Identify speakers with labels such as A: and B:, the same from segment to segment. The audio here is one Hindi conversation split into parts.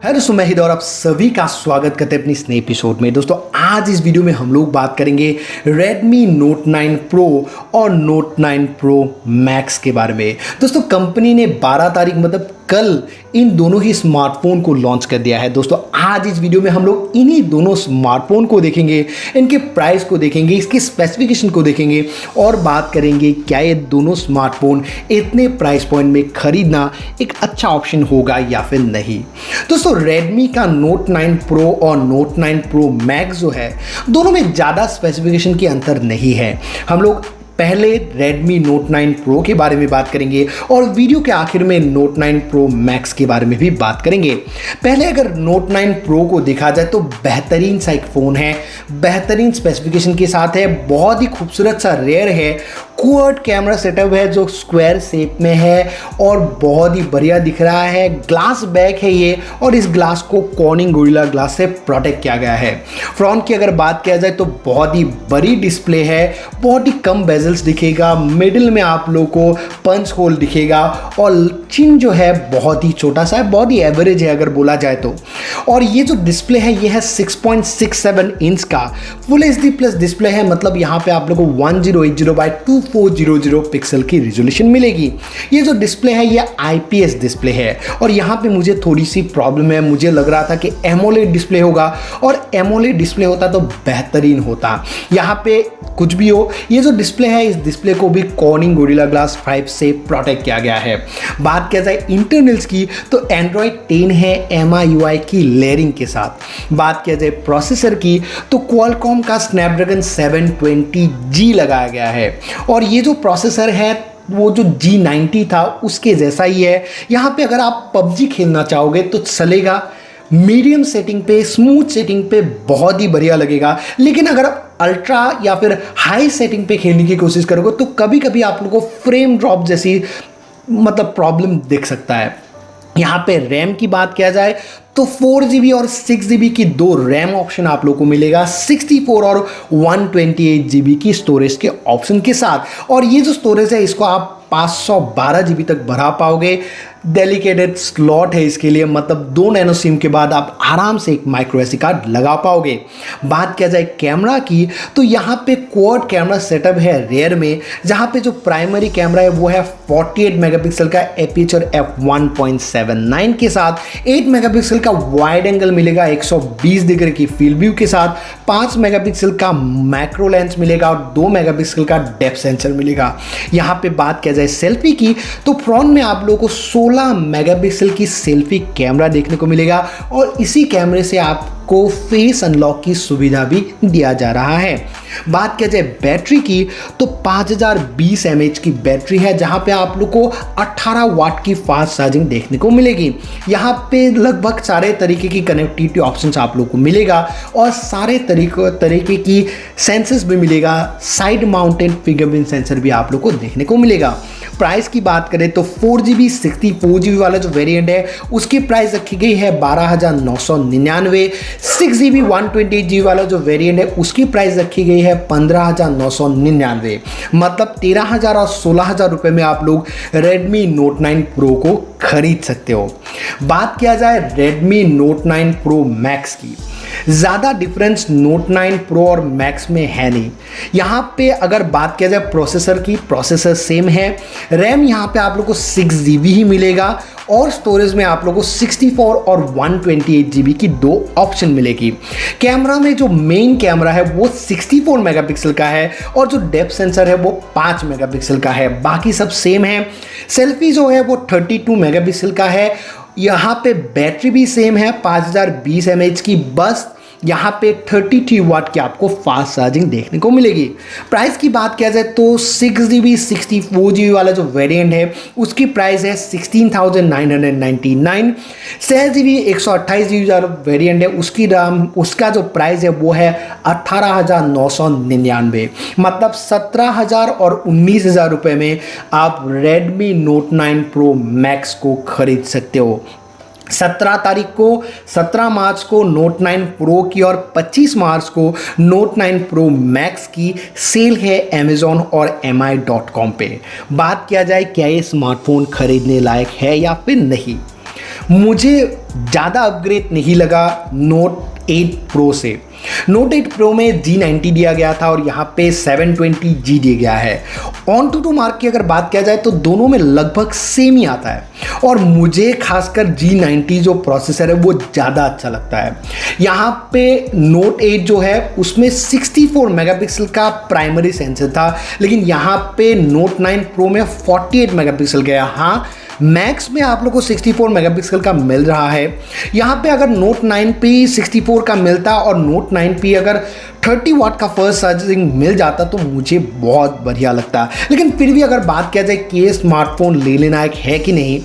A: हेलो दोस्तों, मैं हिदौर, आप सभी का स्वागत करते हैं अपनी इस नए एपिसोड में। दोस्तों आज इस वीडियो में हम लोग बात करेंगे Redmi Note 9 Pro और Note 9 Pro Max के बारे में। दोस्तों कंपनी ने 12 तारीख मतलब कल इन दोनों ही स्मार्टफोन को लॉन्च कर दिया है। दोस्तों आज इस वीडियो में हम लोग इन्हीं दोनों स्मार्टफोन को देखेंगे, इनके प्राइस को देखेंगे, इसके स्पेसिफिकेशन को देखेंगे और बात करेंगे क्या ये दोनों स्मार्टफोन इतने प्राइस पॉइंट में खरीदना एक अच्छा ऑप्शन होगा या फिर नहीं। दोस्तों Redmi का Note 9 Pro और Note 9 Pro Max जो है, दोनों में ज़्यादा स्पेसिफिकेशन के अंतर नहीं है। हम लोग पहले Redmi Note 9 Pro के बारे में बात करेंगे और वीडियो के आखिर में Note 9 Pro Max के बारे में भी बात करेंगे। पहले अगर Note 9 Pro को देखा जाए तो बेहतरीन सा एक फ़ोन है, बेहतरीन स्पेसिफिकेशन के साथ है, बहुत ही खूबसूरत सा रेयर है, क्वाड कैमरा सेटअप है जो स्क्वायर शेप में है और बहुत ही बढ़िया दिख रहा है। ग्लास बैक है ये और इस ग्लास को कॉर्निंग गोरिल्ला ग्लास से प्रोटेक्ट किया गया है। फ्रंट की अगर बात किया जाए तो बहुत ही बड़ी डिस्प्ले है, बहुत ही कम बेजल्स दिखेगा, मिडिल में आप लोगों को पंच होल दिखेगा और चिन जो है बहुत ही छोटा सा है, बहुत ही एवरेज है अगर बोला जाए तो। और ये जो डिस्प्ले है ये है 6.67 इंच का फुल एचडी प्लस डिस्प्ले है, मतलब यहाँ पे आप लोगों को 1080x2400 पिक्सल की रिजोल्यूशन मिलेगी। ये जो डिस्प्ले है ये IPS डिस्प्ले है और यहाँ पे मुझे थोड़ी सी प्रॉब्लम है, मुझे लग रहा था कि एमोलेड डिस्प्ले होगा और एमोलेड डिस्प्ले होता तो बेहतरीन होता। यहाँ पे कुछ भी हो, ये जो डिस्प्ले है इस डिस्प्ले को भी कॉर्निंग गोरिल्ला ग्लास 5 से प्रोटेक्ट किया गया है। बात किया जाए इंटरनल्स की तो Android 10 है MIUI की लेयरिंग के साथ। बात किया जाए प्रोसेसर की तो Qualcomm का Snapdragon 720G लगाया गया है और ये जो प्रोसेसर है वो जो G90 था उसके जैसा ही है। यहाँ पे अगर आप PUBG खेलना चाहोगे तो चलेगा, मीडियम सेटिंग पे, स्मूथ सेटिंग पे बहुत ही बढ़िया लगेगा। लेकिन अगर आप अल्ट्रा या फिर हाई सेटिंग पे खेलने की कोशिश करोगे तो कभी कभी आप लोगों को फ्रेम ड्रॉप जैसी मतलब प्रॉब्लम दिख सकता है। यहाँ पे रैम की बात किया जाए तो 4GB और 6GB की दो रैम ऑप्शन आप लोगों को मिलेगा, 64 और 128GB की स्टोरेज के ऑप्शन के साथ। और ये जो स्टोरेज है इसको आप 512GB तक बढ़ा पाओगे। डेलिकेटेड स्लॉट है इसके लिए, मतलब 2 नैनो सिम के बाद आप आराम से एक माइक्रो SD कार्ड लगा पाओगे। बात किया जाए कैमरा की तो यहाँ पे क्वाड कैमरा सेटअप है रेयर में, जहाँ पे जो प्राइमरी कैमरा है वो है 48 मेगापिक्सल का एपर्चर f1.79 के साथ, 8 मेगापिक्सल का वाइड एंगल मिलेगा 120 डिग्री की फील्ड व्यू के साथ, 5 मेगापिक्सल का मैक्रो लेंस मिलेगा और 2 मेगापिक्सल का डेप्थ सेंसर मिलेगा। यहाँ पे बात किया जाए सेल्फी की तो फ्रंट में आप लोगों को 16 मेगापिक्सल की सेल्फी कैमरा देखने को मिलेगा और इसी कैमरे से आपको फेस अनलॉक की सुविधा भी दिया जा रहा है। बात किया जाए बैटरी की तो 5020 mAh की बैटरी है, जहां पे आप लोग को 18 वाट की फास्ट चार्जिंग देखने को मिलेगी। यहाँ पे लगभग सारे तरीके की कनेक्टिविटी ऑप्शंस आप लोग को मिलेगा और सारे तरीके की सेंसर्स भी मिलेगा। साइड माउंटेड फिंगरप्रिंट सेंसर भी आप लोग को देखने को मिलेगा। प्राइस की बात करें तो 4GB 64GB वाला जो वेरिएंट है उसकी प्राइस रखी गई है 12,999। 6GB 128GB वाला जो वेरिएंट है उसकी प्राइस रखी गई है 15,999। मतलब 13,000 और 16,000 रुपये में आप लोग Redmi Note 9 Pro को खरीद सकते हो। बात किया जाए Redmi Note 9 Pro Max की, ज़्यादा डिफरेंस Note 9 Pro और Max में है नहीं। यहाँ पे अगर बात किया जाए प्रोसेसर की, प्रोसेसर सेम है। रैम यहाँ पे आप लोग को 6GB ही मिलेगा और स्टोरेज में आप लोग को 64 और 128GB की दो ऑप्शन मिलेगी। कैमरा में जो मेन कैमरा है वो 64 मेगापिक्सल का है और जो डेप्थ सेंसर है वो 5 मेगापिक्सल का है, बाकी सब सेम है। सेल्फी जो है वो 32 मेगापिक्सल का है। यहाँ पे बैटरी भी सेम है 5020 mAh की, बस यहाँ पे 33 वाट की आपको फास्ट चार्जिंग देखने को मिलेगी। प्राइस की बात किया जाए तो 6GB 64GB वाला जो वेरिएंट है उसकी प्राइस है 16,999। 6GB 128GB वाला वेरिएंट है उसका जो प्राइस है वो है 18,999। मतलब 17,000 और 19,000 रुपये में आप Redmi Note 9 Pro Max को खरीद सकते हो। 17 मार्च को Note 9 Pro की और 25 मार्च को Note 9 Pro Max की सेल है Amazon और mi.com पे। बात किया जाए क्या ये स्मार्टफोन खरीदने लायक है या फिर नहीं। मुझे ज़्यादा अपग्रेड नहीं लगा नोट 8 प्रो से। नोट 8 प्रो में G90 दिया गया था और यहाँ पे 720G दिया गया है। ऑन टू मार्क की अगर बात किया जाए तो दोनों में लगभग सेम ही आता है और मुझे खासकर G90 जो प्रोसेसर है वो ज़्यादा अच्छा लगता है। यहाँ पे नोट 8 जो है उसमें 64 मेगापिक्सल का प्राइमरी सेंसर था, लेकिन यहाँ पे नोट 9 प्रो में 48 मेगापिक्सल गया। हाँ, मैक्स में आप लोग को 64 मेगापिक्सल का मिल रहा है। यहाँ पे अगर नोट 9 पे 64 का मिलता और नोट 9 पे अगर 30 वाट का फर्स्ट चार्जिंग मिल जाता तो मुझे बहुत बढ़िया लगता। लेकिन फिर भी अगर बात किया जाए कि ये स्मार्टफोन लेने लायक है कि नहीं,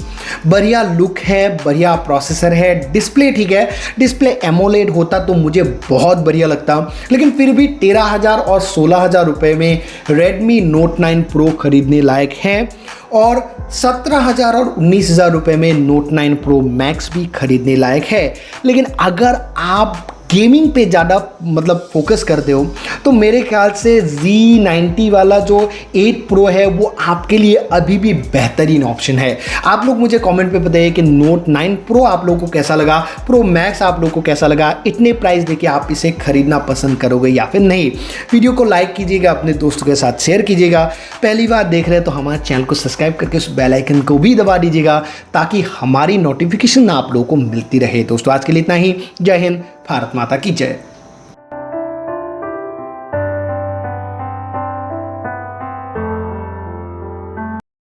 A: बढ़िया लुक है, बढ़िया प्रोसेसर है, डिस्प्ले ठीक है, डिस्प्ले एमोलेड होता तो मुझे बहुत बढ़िया लगता। लेकिन फिर भी 13,000 और 16,000 रुपये में Redmi Note 9 Pro खरीदने लायक है और 17,000 और 19,000 रुपये में Note 9 Pro Max भी खरीदने लायक है। लेकिन अगर आप गेमिंग पे ज़्यादा मतलब फोकस करते हो तो मेरे ख्याल से Z90 वाला जो 8 Pro है वो आपके लिए अभी भी बेहतरीन ऑप्शन है। आप लोग मुझे कमेंट पे बताइए कि Note 9 Pro आप लोगों को कैसा लगा, Pro Max आप लोगों को कैसा लगा, इतने प्राइस देके आप इसे खरीदना पसंद करोगे या फिर नहीं। वीडियो को लाइक कीजिएगा, अपने दोस्तों के साथ शेयर कीजिएगा। पहली बार देख रहे हैं तो हमारे चैनल को सब्सक्राइब करके उस बेल आइकन को भी दबा दीजिएगा ताकि हमारी नोटिफिकेशन आप लोगों को मिलती रहे। दोस्तों आज के लिए इतना ही। जय हिंद, भारत माता की जय।